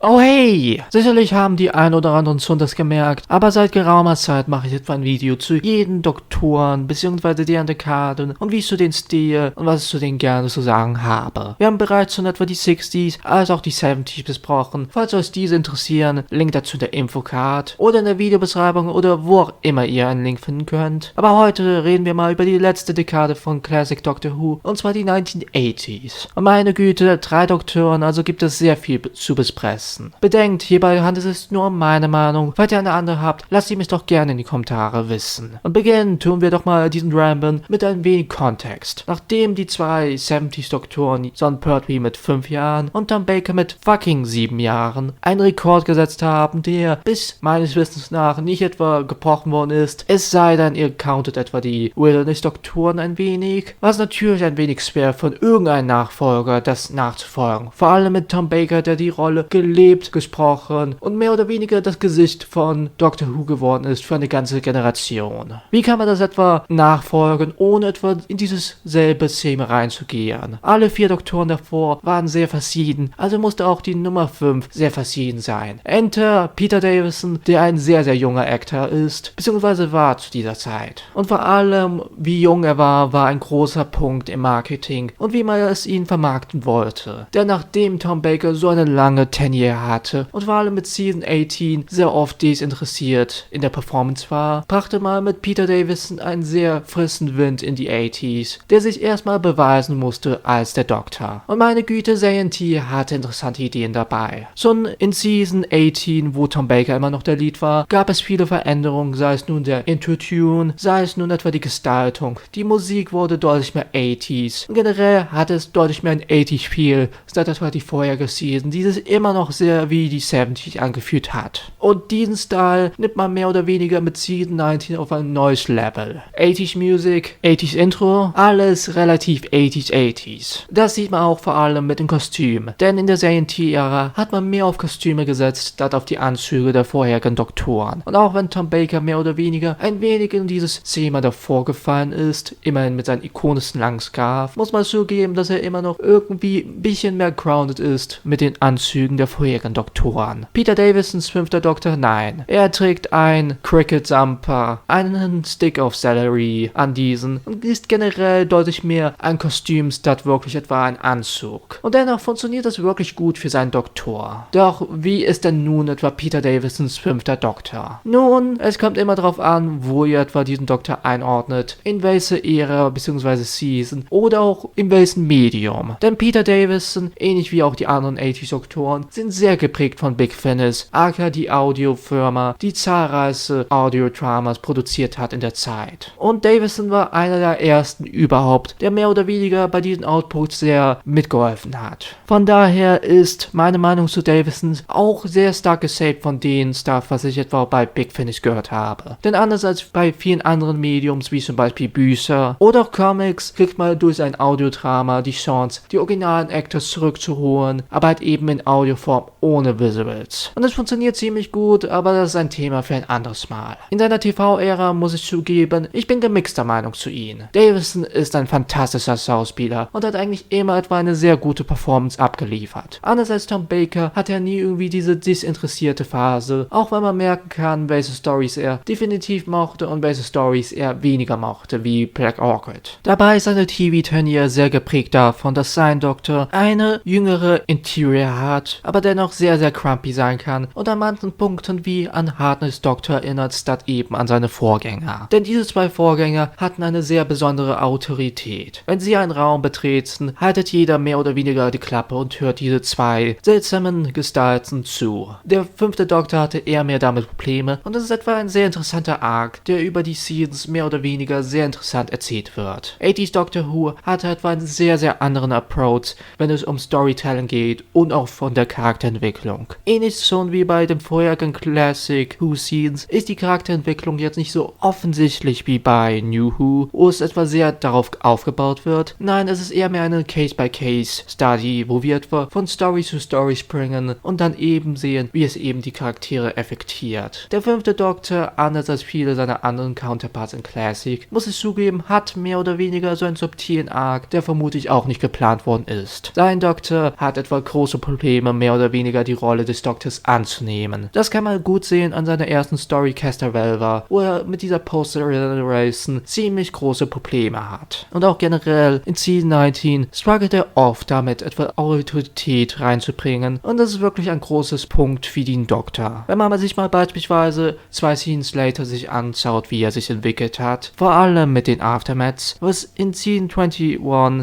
Oh hey! Sicherlich haben die ein oder anderen schon das gemerkt, aber seit geraumer Zeit mache ich etwa ein Video zu jeden Doktoren bzw. deren Dekaden und wie ich zu denen stehe und was ich zu denen gerne zu sagen habe. Wir haben bereits schon etwa die 60s als auch die 70s besprochen. Falls euch diese interessieren, Link dazu in der Infocard oder in der Videobeschreibung oder wo auch immer ihr einen Link finden könnt. Aber heute reden wir mal über die letzte Dekade von Classic Doctor Who, und zwar die 1980s. Und meine Güte, 3 Doktoren, also gibt es sehr viel zu besprechen. Bedenkt, hierbei handelt es sich nur um meine Meinung. Falls ihr eine andere habt, lasst sie mich doch gerne in die Kommentare wissen. Und beginnen tun wir doch mal diesen Ramble mit ein wenig Kontext. Nachdem die zwei 70s Doktoren, Jon Pertwee mit 5 Jahren und Tom Baker mit fucking 7 Jahren, einen Rekord gesetzt haben, der bis meines Wissens nach nicht etwa gebrochen worden ist, es sei denn, ihr countet etwa die Wilderness-Doktoren ein wenig, was natürlich ein wenig schwer von irgendeinem Nachfolger das nachzufolgen. Vor allem mit Tom Baker, der die Rolle gelebt, gesprochen und mehr oder weniger das Gesicht von Doctor Who geworden ist für eine ganze Generation. Wie kann man das etwa nachfolgen, ohne etwa in dieses selbe Thema reinzugehen? Alle 4 Doktoren davor waren sehr verschieden, also musste auch die Nummer 5 sehr verschieden sein. Enter Peter Davison, der ein sehr, sehr junger Actor ist, beziehungsweise war zu dieser Zeit. Und vor allem, wie jung er war ein großer Punkt im Marketing und wie man es ihn vermarkten wollte. Denn nachdem Tom Baker so eine lange Tenure hatte und vor allem mit Season 18 sehr oft desinteressiert in der Performance war, brachte man mit Peter Davison einen sehr frischen Wind in die 80s, der sich erstmal beweisen musste als der Doktor. Und meine Güte, JNT hatte interessante Ideen dabei. Schon in Season 18, wo Tom Baker immer noch der Lead war, gab es viele Veränderungen, sei es nun der Intro-Tune, sei es nun etwa die Gestaltung. Die Musik wurde deutlich mehr 80s. Und generell hatte es deutlich mehr ein 80s-Feel, statt etwa die vorherige Season, die sich immer noch sehr wie die 70s angefühlt hat. Und diesen Style nimmt man mehr oder weniger mit Season 19 auf ein neues Level. 80s Music, 80s Intro, alles relativ 80s. Das sieht man auch vor allem mit den Kostümen, denn in der JNT-Ära hat man mehr auf Kostüme gesetzt, statt auf die Anzüge der vorherigen Doktoren. Und auch wenn Tom Baker mehr oder weniger ein wenig in dieses Thema davor gefallen ist, immerhin mit seinem ikonischen langen Scarf, muss man zugeben, dass er immer noch irgendwie ein bisschen mehr grounded ist mit den Anzügen der vorherigen Doktoren. Peter Davisons 5. Doktor, nein. Er trägt ein Cricket-Jumper, einen Stick of Celery an diesen und ist generell deutlich mehr ein Kostüm statt wirklich etwa ein Anzug. Und dennoch funktioniert das wirklich gut für seinen Doktor. Doch wie ist denn nun etwa Peter Davisons 5. Doktor? Nun, es kommt immer darauf an, wo ihr etwa diesen Doktor einordnet, in welche Ära bzw. Season oder auch in welchem Medium. Denn Peter Davison, ähnlich wie auch die anderen 80s Doktoren, sind sehr geprägt von Big Finish, aka die Audiofirma, die zahlreiche Audiodramas produziert hat in der Zeit. Und Davison war einer der ersten überhaupt, der mehr oder weniger bei diesen Outputs sehr mitgeholfen hat. Von daher ist meine Meinung zu Davison auch sehr stark gesaved von dem Stuff, was ich etwa bei Big Finish gehört habe. Denn anders als bei vielen anderen Mediums, wie zum Beispiel Bücher oder auch Comics, kriegt man durch ein Audiodrama die Chance, die originalen Actors zurückzuholen, aber halt eben in Audioform ohne Visuals. Und das funktioniert ziemlich gut, aber das ist ein Thema für ein anderes Mal. In seiner TV-Ära muss ich zugeben, ich bin gemixter Meinung zu ihm. Davison ist ein fantastischer Schauspieler und hat eigentlich immer etwa eine sehr gute Performance abgeliefert. Anders als Tom Baker hat er nie irgendwie diese desinteressierte Phase, auch wenn man merken kann, welche Stories er definitiv mochte und welche Stories er weniger mochte, wie Black Orchid. Dabei ist seine TV-Tenure sehr geprägt davon, dass sein Doktor eine jüngere Interior hat, aber dennoch sehr, sehr crumpy sein kann und an manchen Punkten wie an Hartness Doktor erinnert, statt eben an seine Vorgänger. Denn diese 2 Vorgänger hatten eine sehr besondere Autorität. Wenn sie einen Raum betreten, haltet jeder mehr oder weniger die Klappe und hört diese 2 seltsamen Gestalten zu. Der 5. Doktor hatte eher mehr damit Probleme und es ist etwa ein sehr interessanter Arc, der über die Seasons mehr oder weniger sehr interessant erzählt wird. 80s Doctor Who hatte etwa einen sehr, sehr anderen Approach, wenn es um Storytelling geht und auch von der Charakterentwicklung. Ähnlich schon wie bei den vorherigen Classic Who Scenes ist die Charakterentwicklung jetzt nicht so offensichtlich wie bei New Who, wo es etwa sehr darauf aufgebaut wird. Nein, es ist eher mehr eine Case-by-Case-Study, wo wir etwa von Story zu Story springen und dann eben sehen, wie es eben die Charaktere effektiert. Der 5. Doktor, anders als viele seiner anderen Counterparts in Classic, muss ich zugeben, hat mehr oder weniger so einen subtilen Arc, der vermutlich auch nicht geplant worden ist. Sein Doktor hat etwa große Probleme mehr oder weniger weniger die Rolle des Doktors anzunehmen. Das kann man gut sehen an seiner ersten Story Castor-Velva, wo er mit dieser Post-Generation ziemlich große Probleme hat. Und auch generell in Season 19 struggelt er oft damit, etwas Autorität reinzubringen, und das ist wirklich ein großes Punkt wie den Doktor. Wenn man sich mal beispielsweise 2 Seasons later sich anschaut, wie er sich entwickelt hat, vor allem mit den Aftermaths, was in Season 21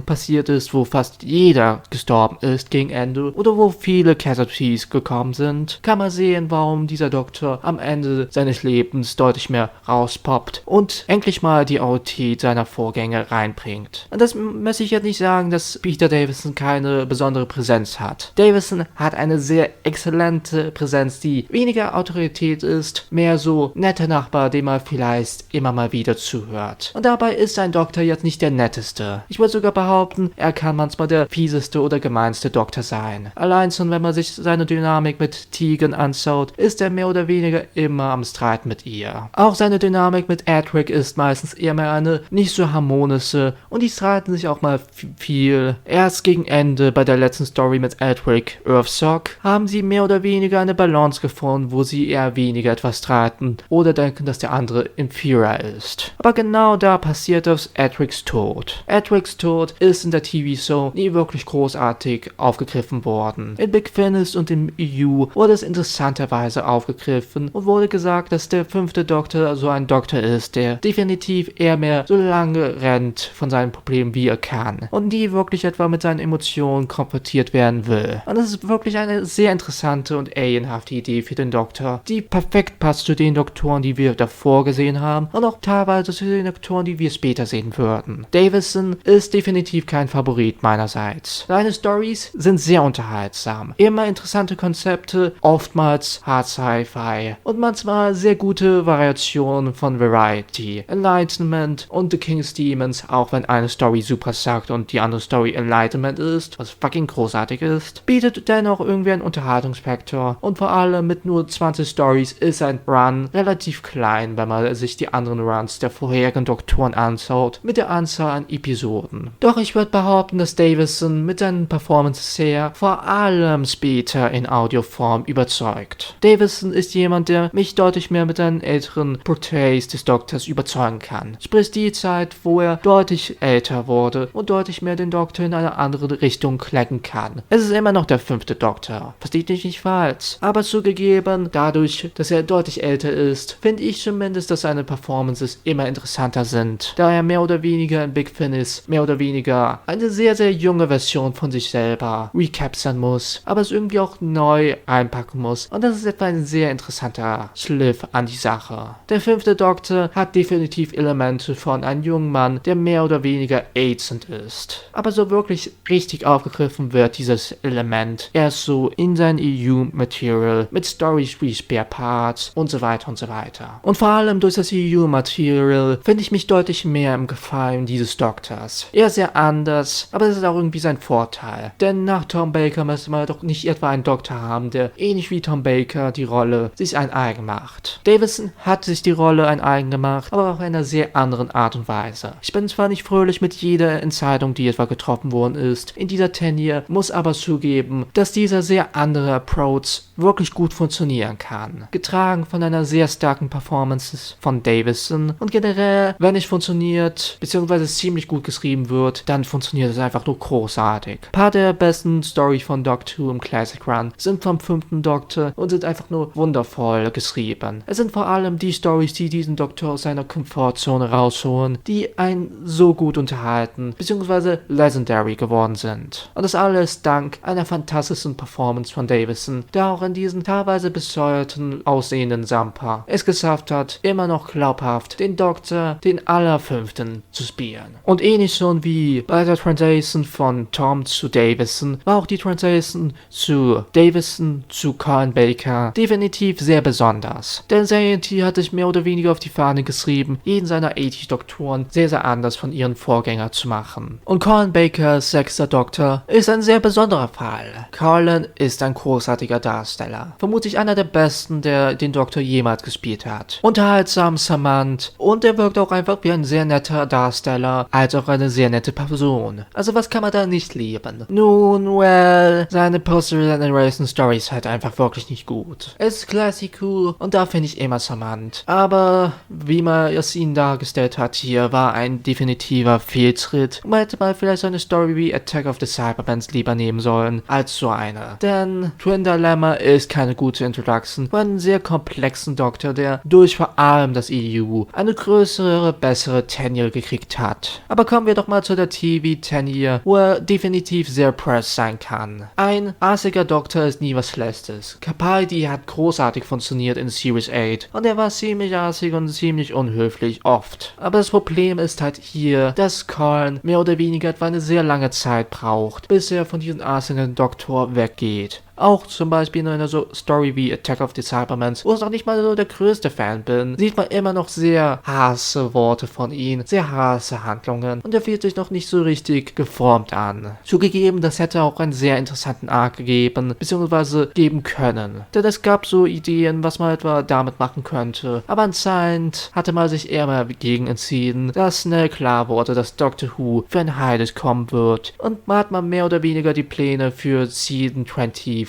passiert ist, wo fast jeder gestorben ist gegen Ende oder wo viele Casualties gekommen sind, kann man sehen, warum dieser Doktor am Ende seines Lebens deutlich mehr rauspoppt und endlich mal die Autorität seiner Vorgänger reinbringt. Und das möchte ich jetzt nicht sagen, dass Peter Davison keine besondere Präsenz hat. Davison hat eine sehr exzellente Präsenz, die weniger Autorität ist, mehr so netter Nachbar, dem man vielleicht immer mal wieder zuhört. Und dabei ist sein Doktor jetzt nicht der netteste. Ich würde sogar behaupten, er kann manchmal der fieseste oder gemeinste Doktor sein. Allein schon, wenn man sich seine Dynamik mit Tegan anschaut, ist er mehr oder weniger immer am Streit mit ihr. Auch seine Dynamik mit Edric ist meistens eher mehr eine nicht so harmonische, und die streiten sich auch mal viel. Erst gegen Ende bei der letzten Story mit Edric, Earthshock, haben sie mehr oder weniger eine Balance gefunden, wo sie eher weniger etwas streiten oder denken, dass der andere inferior ist. Aber genau da passiert das Edrics Tod. Edrics Tod ist in der TV-Show nie wirklich großartig aufgegriffen worden. In Big Finish und im EU wurde es interessanterweise aufgegriffen und wurde gesagt, dass der 5. Doktor so ein Doktor ist, der definitiv eher mehr so lange rennt von seinen Problemen, wie er kann, und nie wirklich etwa mit seinen Emotionen konfrontiert werden will. Und das ist wirklich eine sehr interessante und alienhafte Idee für den Doktor, die perfekt passt zu den Doktoren, die wir davor gesehen haben, und auch teilweise zu den Doktoren, die wir später sehen würden. Davison ist definitiv kein Favorit meinerseits. Seine Stories sind sehr unterhaltsam, immer interessante Konzepte, oftmals Hard Sci-Fi und manchmal sehr gute Variationen von Variety, Enlightenment und The King's Demons, auch wenn eine Story super sagt und die andere Story Enlightenment ist, was fucking großartig ist, bietet dennoch irgendwie einen Unterhaltungsfaktor, und vor allem mit nur 20 Stories ist ein Run relativ klein, wenn man sich die anderen Runs der vorherigen Doktoren anschaut, mit der Anzahl an Episoden. Doch ich würde behaupten, dass Davison mit seinen Performances her vor allem später in Audioform überzeugt. Davison ist jemand, der mich deutlich mehr mit seinen älteren Portraits des Doktors überzeugen kann. Sprich die Zeit, wo er deutlich älter wurde und deutlich mehr den Doktor in eine andere Richtung lenken kann. Es ist immer noch der 5. Doktor, versteht mich nicht falsch, aber zugegeben, dadurch, dass er deutlich älter ist, finde ich zumindest, dass seine Performances immer interessanter sind, da er mehr oder weniger in Big Finish mehr oder weniger eine sehr, sehr junge Version von sich selber recapturen muss, aber es irgendwie auch neu einpacken muss, und das ist etwa ein sehr interessanter Schliff an die Sache. Der 5. Doktor hat definitiv Elemente von einem jungen Mann, der mehr oder weniger aged ist, aber so wirklich richtig aufgegriffen wird dieses Element erst so in sein EU-Material mit Stories wie Spare Parts und so weiter und so weiter. Und vor allem durch das EU-Material finde ich mich deutlich mehr im Gefallen dieses Doktors. Er ist sehr anders, aber das ist auch irgendwie sein Vorteil. Denn nach Tom Baker müsste man doch nicht etwa einen Doktor haben, der ähnlich wie Tom Baker die Rolle sich ein eigen macht. Davison hat sich die Rolle ein eigen gemacht, aber auf einer sehr anderen Art und Weise. Ich bin zwar nicht fröhlich mit jeder Entscheidung, die etwa getroffen worden ist in dieser Tenure, muss aber zugeben, dass dieser sehr andere Approach wirklich gut funktionieren kann. Getragen von einer sehr starken Performance von Davison, und generell, wenn es funktioniert, beziehungsweise ziemlich gut geschrieben wird, dann funktioniert es einfach nur großartig. Ein paar der besten Storys von Doctor Who im Classic Run sind vom 5. Doktor und sind einfach nur wundervoll geschrieben. Es sind vor allem die Storys, die diesen Doktor aus seiner Komfortzone rausholen, die einen so gut unterhalten, beziehungsweise legendary geworden sind. Und das alles dank einer fantastischen Performance von Davison, der auch in diesen teilweise bescheuerten aussehenden Sampa es geschafft hat, immer noch glaubhaft den Doktor, den Allerfünften, zu spielen. Und ähnlich schon wie bei der Translation von Tom zu Davison, war auch die Translation zu Davison zu Colin Baker definitiv sehr besonders. Denn Seriety hat sich mehr oder weniger auf die Fahne geschrieben, jeden seiner 80 Doktoren sehr, sehr anders von ihren Vorgängern zu machen. Und Colin Bakers 6. Doktor ist ein sehr besonderer Fall. Colin ist ein großartiger Darsteller. Vermutlich einer der besten, der den Doktor jemals gespielt hat. Unterhaltsam, charmant, und er wirkt auch einfach wie ein sehr netter Darsteller, als auch eine sehr nette Person. Also was kann man da nicht lieben? Nun, seine Post Brandon Rayson Story ist halt einfach wirklich nicht gut. Es ist classy cool und da finde ich immer charmant. Aber wie man es ihnen dargestellt hat hier, war ein definitiver Fehltritt. Man hätte mal vielleicht so eine Story wie Attack of the Cybermans lieber nehmen sollen, als so eine. Denn Twin Dilemma ist keine gute Introduction für einen sehr komplexen Doktor, der durch vor allem das EU eine größere, bessere Tenure gekriegt hat. Aber kommen wir doch mal zu der TV-Tenure, wo er definitiv sehr press sein kann. Ein arsiger Doktor ist nie was Schlechtes. Capaldi hat großartig funktioniert in Series 8 und er war ziemlich arsig und ziemlich unhöflich oft. Aber das Problem ist halt hier, dass Colin mehr oder weniger etwa eine sehr lange Zeit braucht, bis er von diesem arsigen Doktor weggeht. Auch zum Beispiel in einer so Story wie Attack of the Cybermans, wo ich noch nicht mal so der größte Fan bin, sieht man immer noch sehr hasse Worte von ihm, sehr hasse Handlungen und er fühlt sich noch nicht so richtig geformt an. Zugegeben, das hätte auch einen sehr interessanten Arc gegeben, beziehungsweise geben können. Denn es gab so Ideen, was man etwa damit machen könnte, aber anscheinend hatte man sich eher mal gegen entschieden, da schnell klar wurde, dass Doctor Who für ein Hiatus kommen wird und man hat mal mehr oder weniger die Pläne für Season 20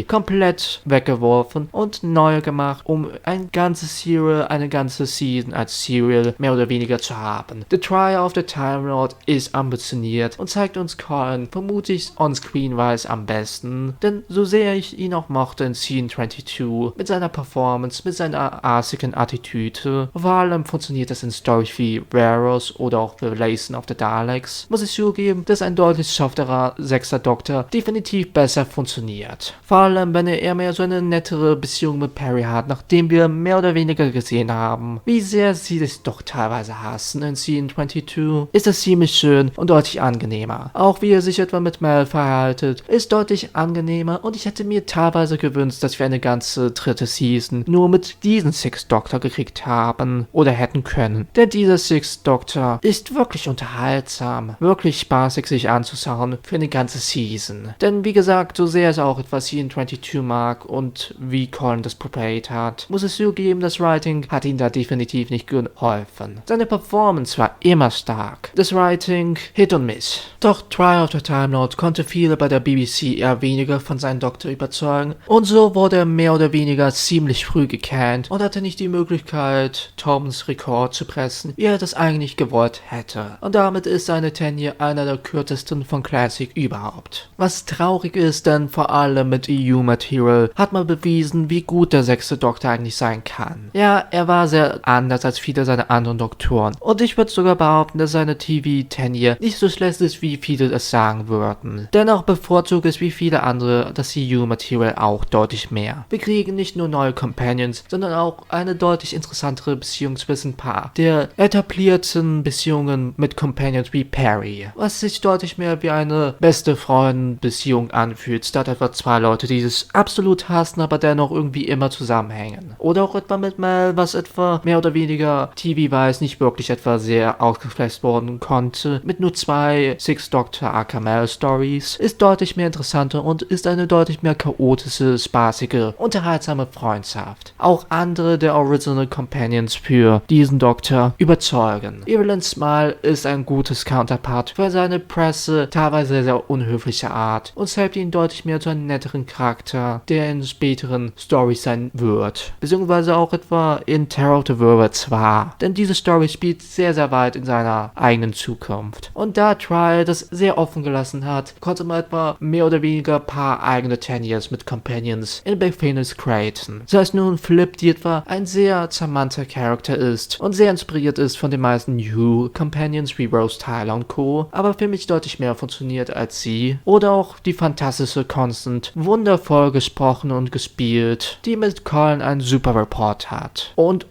komplett weggeworfen und neu gemacht, um ein ganzes Serial, eine ganze Season als Serial mehr oder weniger zu haben. The Trial of the Time Lord ist ambitioniert und zeigt uns Colin vermutlich on-screen-wise am besten, denn so sehr ich ihn auch mochte in Season 22, mit seiner Performance, mit seiner arsigen Attitüde, vor allem funktioniert das in Storys wie Raros oder auch Revelation of the Daleks, muss ich zugeben, dass ein deutlich softerer sechster Doktor definitiv besser funktioniert. Vor allem, wenn er eher mehr so eine nettere Beziehung mit Perry hat, nachdem wir mehr oder weniger gesehen haben, wie sehr sie sich doch teilweise hassen in Season 22, ist das ziemlich schön und deutlich angenehmer. Auch wie er sich etwa mit Mel verhaltet, ist deutlich angenehmer und ich hätte mir teilweise gewünscht, dass wir eine ganze dritte Season nur mit diesem Sixth Doctor gekriegt haben oder hätten können. Denn dieser Sixth Doctor ist wirklich unterhaltsam, wirklich spaßig sich anzuschauen für eine ganze Season. Denn wie gesagt, so sehr es auch was Season 22 mag und wie Colin das portrayed hat, muss es zugeben, das Writing hat ihm da definitiv nicht geholfen. Seine Performance war immer stark. Das Writing Hit und Miss. Doch Trial of the Time Lord konnte viele bei der BBC eher weniger von seinem Doktor überzeugen und so wurde er mehr oder weniger ziemlich früh gecannt und hatte nicht die Möglichkeit, Toms Rekord zu pressen, wie er das eigentlich gewollt hätte. Und damit ist seine Tenure einer der kürzesten von Classic überhaupt. Was traurig ist, denn vor allem mit EU-Material hat man bewiesen, wie gut der sechste Doktor eigentlich sein kann. Ja, er war sehr anders als viele seiner anderen Doktoren. Und ich würde sogar behaupten, dass seine TV-Tenure nicht so schlecht ist, wie viele es sagen würden. Dennoch bevorzugt es wie viele andere das EU-Material auch deutlich mehr. Wir kriegen nicht nur neue Companions, sondern auch eine deutlich interessantere Beziehung zwischen Paar der etablierten Beziehungen mit Companions wie Perry, was sich deutlich mehr wie eine beste Freund-Beziehung anfühlt, statt etwa zwei Leute, die es absolut hassen, aber dennoch irgendwie immer zusammenhängen. Oder auch etwa mit Mel, was etwa mehr oder weniger TV-wise nicht wirklich etwa sehr ausgeflecht worden konnte, mit nur zwei Six Doctor aka Mel Stories, ist deutlich mehr interessanter und ist eine deutlich mehr chaotische, spaßige, unterhaltsame Freundschaft. Auch andere der Original Companions für diesen Doktor überzeugen. Evelyn Smile ist ein gutes Counterpart für seine Presse, teilweise sehr unhöfliche Art und selbst ihn deutlich mehr zu einem netteren Charakter, der in späteren Storys sein wird. Beziehungsweise auch etwa in Terror of the World 2. Denn diese Story spielt sehr, sehr weit in seiner eigenen Zukunft. Und da Trial das sehr offen gelassen hat, konnte man etwa mehr oder weniger paar eigene Tenures mit Companions in Big Finish createn. Das heißt nun Flip, die etwa ein sehr charmanter Charakter ist und sehr inspiriert ist von den meisten New Companions wie Rose Tyler und Co., aber für mich deutlich mehr funktioniert als sie. Oder auch die fantastische Constant, wundervoll gesprochen und gespielt, die mit Colin einen super Report hat. Und.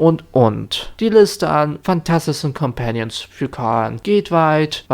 Die Liste an fantastischen Companions für Colin geht weit.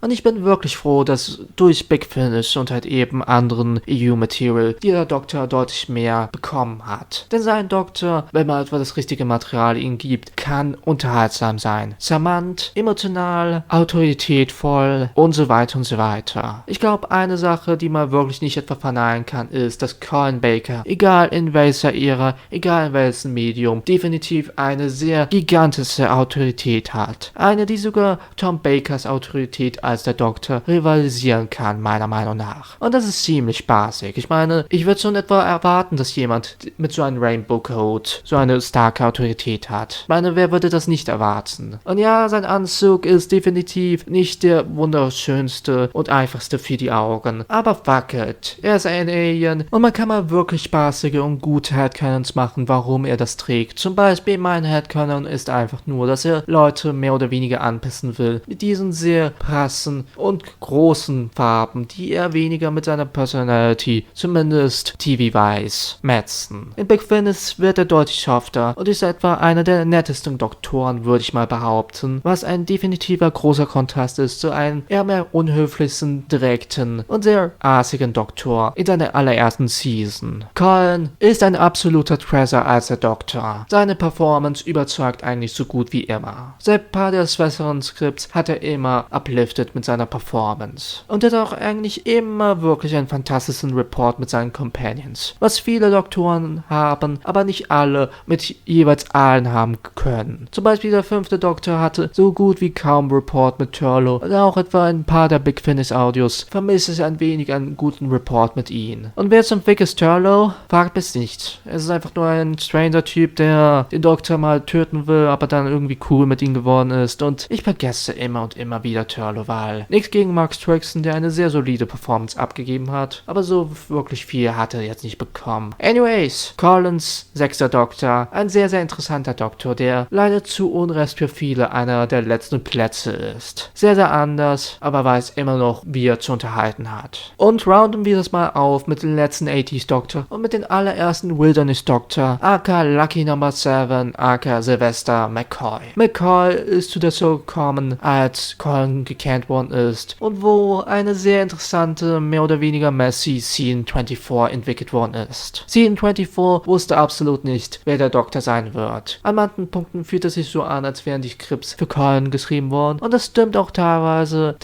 Und ich bin wirklich froh, dass durch Big Finish und halt eben anderen EU-Material dieser Doktor deutlich mehr bekommen hat. Denn sein Doktor, wenn man etwa das richtige Material ihm gibt, kann unterhaltsam sein. Charmant, emotional, autoritätvoll und so weiter und so weiter. Ich glaube, eine Sache, die man wirklich nicht etwa verneinen kann, ist, dass Colin Baker, egal in welcher Ära, egal in welchem Medium, definitiv eine sehr gigantische Autorität hat. Eine, die sogar Tom Bakers Autorität als der Doktor rivalisieren kann, meiner Meinung nach. Und das ist ziemlich spaßig. Ich meine, ich würde schon etwa erwarten, dass jemand mit so einem Rainbow Code so eine starke Autorität hat. Ich meine, wer würde das nicht erwarten? Und ja, sein Anzug ist definitiv nicht der wunderschönste und einfachste für die Augen. Aber fuck it. Er ist ein Alien und man kann mal wirklich spaßige und gute Headcanons machen, warum er das trägt. Zum Beispiel mein Headcanon ist einfach nur, dass er Leute mehr oder weniger anpissen will. Mit diesen sehr krassen und großen Farben, die er weniger mit seiner Personality, zumindest TV-wise, metzen. In Big Finish wird er deutlich softer und ist etwa einer der nettesten Doktoren, würde ich mal behaupten, was ein definitiver großer Kontrast ist zu einem eher mehr unhöflichen, direkten und sehr arsigen Doktor in seiner allerersten Season. Colin ist ein absoluter Treasure als der Doktor. Seine Performance überzeugt eigentlich so gut wie immer. Seit paar der besseren Skripts hat er immer uplifted mit seiner Performance. Und er hat auch eigentlich immer wirklich einen fantastischen Report mit seinen Companions. Was viele Doktoren haben, aber nicht alle mit jeweils allen haben können. Zum Beispiel der 5. Doktor hatte so gut wie kaum Report mit Turlough und auch etwa ein paar der Big Finish Audios vermisse ich ein wenig einen guten Report mit ihm. Und wer zum Fick ist Turlough? Fragt mich nicht. Es ist einfach nur ein Stranger-Typ, der den Doktor mal töten will, aber dann irgendwie cool mit ihm geworden ist und ich vergesse immer und immer wieder Turlough, weil nichts gegen Mark Strickson, der eine sehr solide Performance abgegeben hat, aber so wirklich viel hat er jetzt nicht bekommen. Anyways, Collins 6. Doktor, ein sehr, sehr interessanter Doktor, der leider zu Unrecht für viele einer der letzten Plätze ist. Sehr, sehr anders, aber weiß immer noch, wie er zu unterhalten hat. Und rounden wir das mal auf mit dem letzten 80s Doktor und mit dem allerersten Wilderness Doktor, aka Lucky Number 7, aka Sylvester McCoy. McCoy ist zu der Show gekommen, als Colin gekannt worden ist und wo eine sehr interessante, mehr oder weniger messy Scene 24 entwickelt worden ist. Scene 24 wusste absolut nicht, wer der Doktor sein wird. An manchen Punkten fühlt es sich so an, als wären die Skripts für Colin geschrieben worden und das stimmt auch teilweise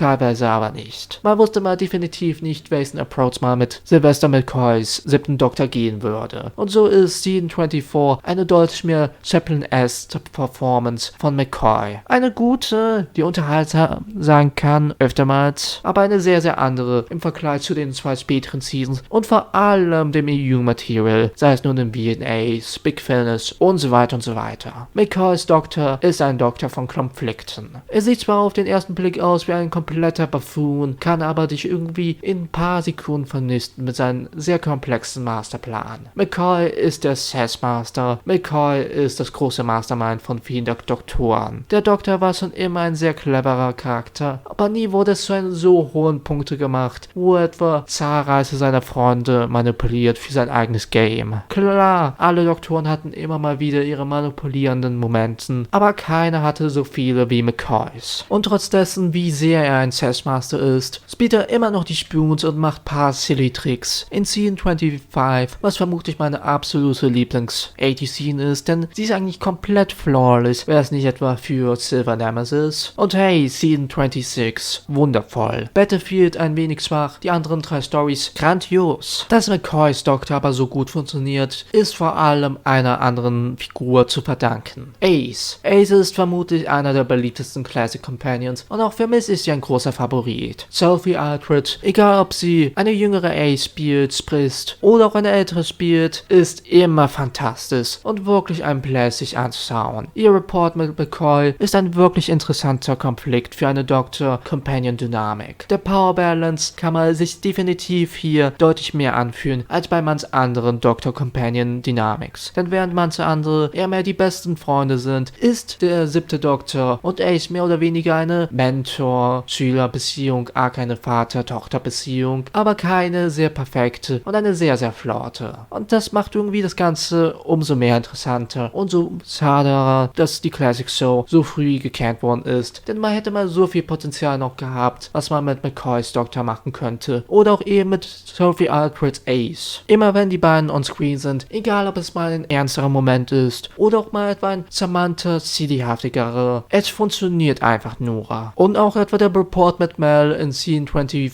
aber nicht. Man wusste mal definitiv nicht, welchen Approach mal mit Sylvester McCoys 7. Doktor gehen würde. Und so ist Scene 24 eine deutlich mehr Chaplin-esque Performance von McCoy. Eine gute, die unterhaltsam sein kann, öftermals, aber eine sehr, sehr andere im Vergleich zu den 2 späteren Seasons und vor allem dem EU-Material, sei es nun in V&As, Big Finish und so weiter und so weiter. McCoys Doktor ist ein Doktor von Konflikten. Er sieht zwar auf den ersten Blick aus wie ein kompletter Buffoon, kann aber dich irgendwie in ein paar Sekunden vernichten mit seinem sehr komplexen Masterplan. McCoy ist der Master. McCoy ist das große Mastermind von vielen Doktoren. Der Doktor war schon immer ein sehr cleverer Charakter, aber nie wurde es zu einen so hohen Punkte gemacht, wo er etwa zahlreiche seiner Freunde manipuliert für sein eigenes Game. Klar, alle Doktoren hatten immer mal wieder ihre manipulierenden Momenten, aber keiner hatte so viele wie McCoys. Und trotz dessen, wie sehr er ein Master ist, spielt er immer noch die Spoons und macht paar silly Tricks. In Scene 25, was vermutlich meine absolute Lieblings-80-Scene ist, denn sie ist eigentlich komplett flawless, wäre es nicht etwa für Silver Nemesis. Und hey, Scene 26, wundervoll. Battlefield ein wenig schwach, die anderen 3 Stories grandios. Dass McCoys Doktor aber so gut funktioniert, ist vor allem einer anderen Figur zu verdanken. Ace. Ace ist vermutlich einer der beliebtesten Classic Companions und auch für mich ist sie ein großer Favorit. Sophie Aldred, egal ob sie eine jüngere Ace spielt, spricht oder auch eine ältere spielt, ist immer fantastisch und wirklich ein Play sich anzuschauen. Ihr Report mit McCoy ist ein wirklich interessanter Konflikt für eine Doktor-Companion-Dynamik. Der Power Balance kann man sich definitiv hier deutlich mehr anfühlen als bei manch anderen Doktor-Companion-Dynamics. Denn während manche andere eher mehr die besten Freunde sind, ist der 7. Doktor und Ace mehr oder weniger eine Mentor-Schüler-Beziehung, keine Vater-Tochter-Beziehung, aber keine sehr perfekte und eine sehr, sehr flaute. Und das macht irgendwie das Ganze umso mehr interessanter und so schade, dass die Classic Show so früh gekannt worden ist, denn man hätte mal so viel Potenzial noch gehabt, was man mit McCoys Doktor machen könnte oder auch eben mit Sophie Aldred's Ace. Immer wenn die beiden on screen sind, egal ob es mal ein ernsterer Moment ist oder auch mal etwa ein charmanter, CD-haftigerer, es funktioniert einfach nur. Und auch etwa der Report mit Mel in Scene 24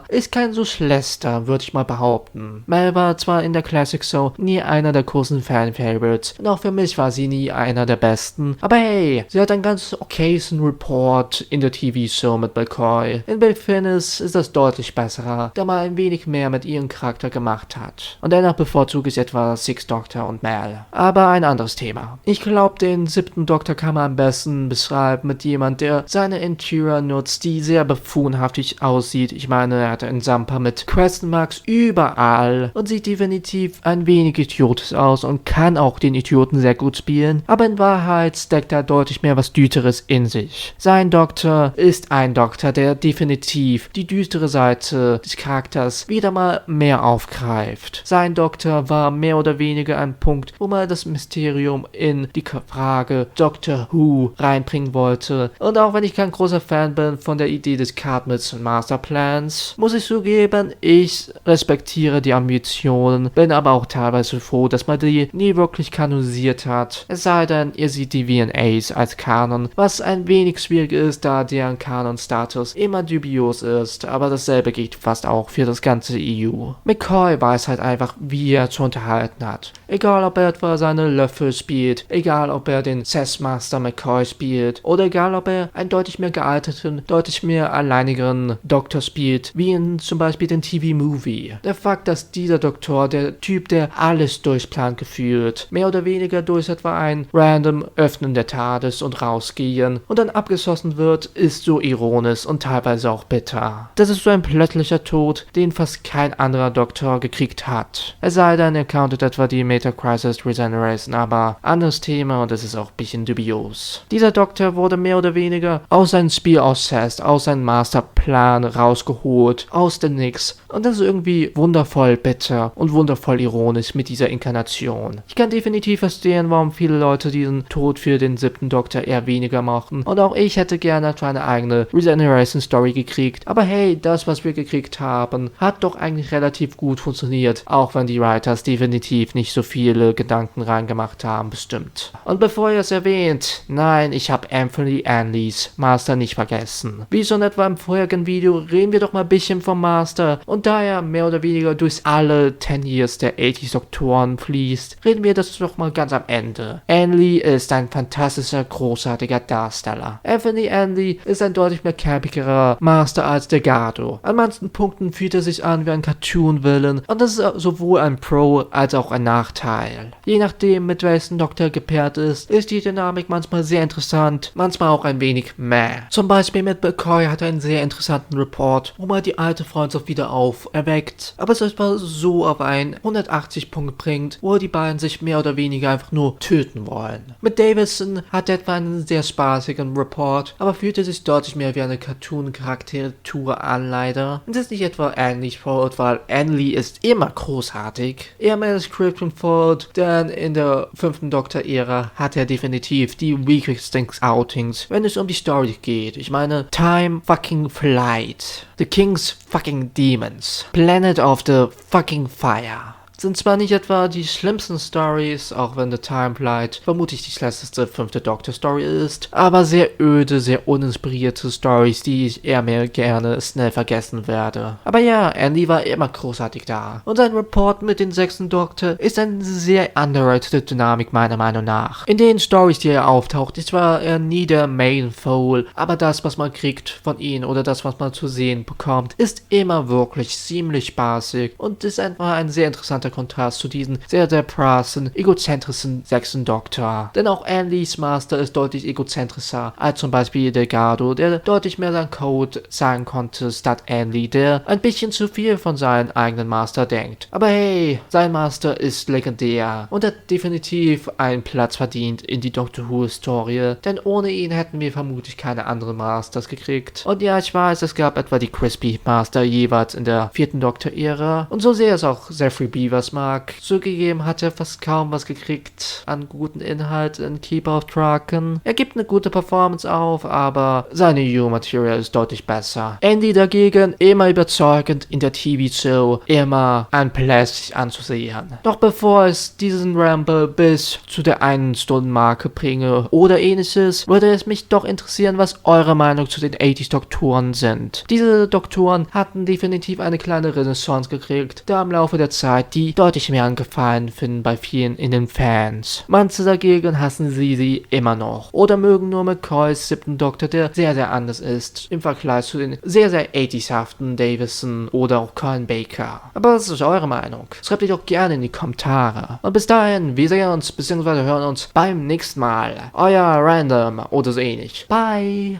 ist kein kein so schlechter, würde ich mal behaupten. Mel war zwar in der Classic Show nie einer der großen Fan-Favorites und auch für mich war sie nie einer der besten, aber hey, sie hat einen ganz okayen Report in der TV-Show mit McCoy. In Bill Fiennes ist das deutlich besserer, der mal ein wenig mehr mit ihrem Charakter gemacht hat. Und dennoch bevorzuge ich etwa Sixth Doctor und Mel. Aber ein anderes Thema. Ich glaube, den 7. Doktor kann man am besten beschreiben mit jemand, der seine Interior nutzt, die sehr buffoonhaftig aussieht. Ich meine, er hat einen Samper mit Question Marks überall und sieht definitiv ein wenig idiotisch aus und kann auch den Idioten sehr gut spielen, aber in Wahrheit steckt er deutlich mehr was Düsteres in sich. Sein Doktor ist ein Doktor, der definitiv die düstere Seite des Charakters wieder mal mehr aufgreift. Sein Doktor war mehr oder weniger ein Punkt, wo man das Mysterium in die Frage Doctor Who reinbringen wollte. Und auch wenn ich kein großer Fan bin von der Idee des Cartmits und Masterplans, muss ich zugeben, ich respektiere die Ambitionen, bin aber auch teilweise froh, dass man die nie wirklich kanonisiert hat. Es sei denn, ihr seht die VNAs als Kanon, was ein wenig schwierig ist, da deren Kanon-Status immer dubios ist, aber dasselbe gilt fast auch für das ganze EU. McCoy weiß halt einfach, wie er zu unterhalten hat. Egal, ob er etwa seine Löffel spielt, egal, ob er den Cessmaster McCoy spielt, oder egal, ob er einen deutlich mehr gealterten, deutlich mehr alleinigeren Doktor spielt, wie in zum Beispiel den TV-Movie. Der Fakt, dass dieser Doktor, der Typ, der alles durchplant gefühlt, mehr oder weniger durch etwa ein random Öffnen der TARDIS und rausgehen und dann abgeschossen wird, ist so ironisch und teilweise auch bitter. Das ist so ein plötzlicher Tod, den fast kein anderer Doktor gekriegt hat. Es sei denn, er countet etwa die Meta-Crisis Regeneration, aber anderes Thema und es ist auch ein bisschen dubios. Dieser Doktor wurde mehr oder weniger aus seinem Spiel aussetzt, aus seinem Masterplan rausgeholt, aus dem Nix. Und das ist irgendwie wundervoll bitter und wundervoll ironisch mit dieser Inkarnation. Ich kann definitiv verstehen, warum viele Leute diesen Tod für den 7. Doktor eher weniger mochten. Und auch ich hätte gerne eine eigene Regeneration Story gekriegt. Aber hey, das, was wir gekriegt haben, hat doch eigentlich relativ gut funktioniert. Auch wenn die Writers definitiv nicht so viele Gedanken reingemacht haben, bestimmt. Und bevor ihr es erwähnt, nein, ich habe Anthony Anlees Master nicht vergessen. Wie schon etwa im vorherigen Video, reden wir doch mal ein bisschen vom Master. Und da er mehr oder weniger durch alle 10 Years der 80s Doktoren fließt, reden wir das doch mal ganz am Ende. Anlee ist ein fantastischer, großartiger Darsteller. Anthony Anlee ist ein deutlich mehr campigerer Master als Delgado. An manchen Punkten fühlt er sich an wie ein Cartoon-Villain und das ist sowohl ein Pro als auch ein Nachteil. Je nachdem, mit welchem Doktor gepaart ist die Dynamik manchmal sehr interessant, manchmal auch ein wenig meh. Zum Beispiel mit McCoy hat er einen sehr interessanten Report, wo man die alte Freundschaft wieder auferweckt, aber es etwa so auf einen 180-Punkt bringt, wo die beiden sich mehr oder weniger einfach nur töten wollen. Mit Davison hat er etwa einen sehr spaßigen Report, aber fühlte sich deutlich mehr wie eine Cartoon-Charaktertour an, leider. Und das ist nicht etwa Anlees Fault, weil Anlee ist immer großartig. Eher mehr das Krypton Fault, denn in der 5. Doktor-Ära hat er definitiv die weakest Outings, wenn es um die Story geht. Ich meine, Time fucking Flight, The King's fucking Demons, Planet of the fucking Fire. Sind zwar nicht etwa die schlimmsten Stories, auch wenn The Time Flight vermutlich die schlechteste 5. Doctor Story ist, aber sehr öde, sehr uninspirierte Stories, die ich eher mehr gerne schnell vergessen werde. Aber ja, Andy war immer großartig da. Und sein Report mit dem 6. Doktor ist eine sehr underrated Dynamik meiner Meinung nach. In den Stories, die er auftaucht, ist zwar er nie der Main Foal, aber das, was man kriegt von ihm oder das, was man zu sehen bekommt, ist immer wirklich ziemlich spaßig und ist einfach ein sehr interessanter Kontrast zu diesem sehr, sehr prassen, egozentrischen 6. Doktor. Denn auch Anlees Master ist deutlich egozentrischer als zum Beispiel Delgado, der deutlich mehr sein Code sagen konnte, statt Anlee, der ein bisschen zu viel von seinem eigenen Master denkt. Aber hey, sein Master ist legendär und hat definitiv einen Platz verdient in die Doctor Who-Historie, denn ohne ihn hätten wir vermutlich keine anderen Masters gekriegt. Und ja, ich weiß, es gab etwa die Crispy Master jeweils in der 4. Doktor-Ära und so sehr ist auch Zephyr Beaver Davis mag. Zugegeben hat er fast kaum was gekriegt an guten Inhalt in Keeper of Draken. Er gibt eine gute Performance auf, aber seine You-Material ist deutlich besser. Andy dagegen immer überzeugend in der TV-Show, immer ein Plätzchen anzusehen. Doch bevor es diesen Ramble bis zu der 1-Stunden-Marke bringe oder ähnliches, würde es mich doch interessieren, was eure Meinung zu den 80s Doktoren sind. Diese Doktoren hatten definitiv eine kleine Renaissance gekriegt, da im Laufe der Zeit die deutlich mehr Gefallen finden bei vielen in den Fans. Manche dagegen hassen sie immer noch oder mögen nur McCoys 7. Doktor, der sehr, sehr anders ist im Vergleich zu den sehr, sehr 80s-haften Davison oder auch Colin Baker. Aber was ist eure Meinung? Schreibt ihr doch gerne in die Kommentare. Und bis dahin, wir sehen uns bzw. hören uns beim nächsten Mal. Euer Random oder so ähnlich. Bye!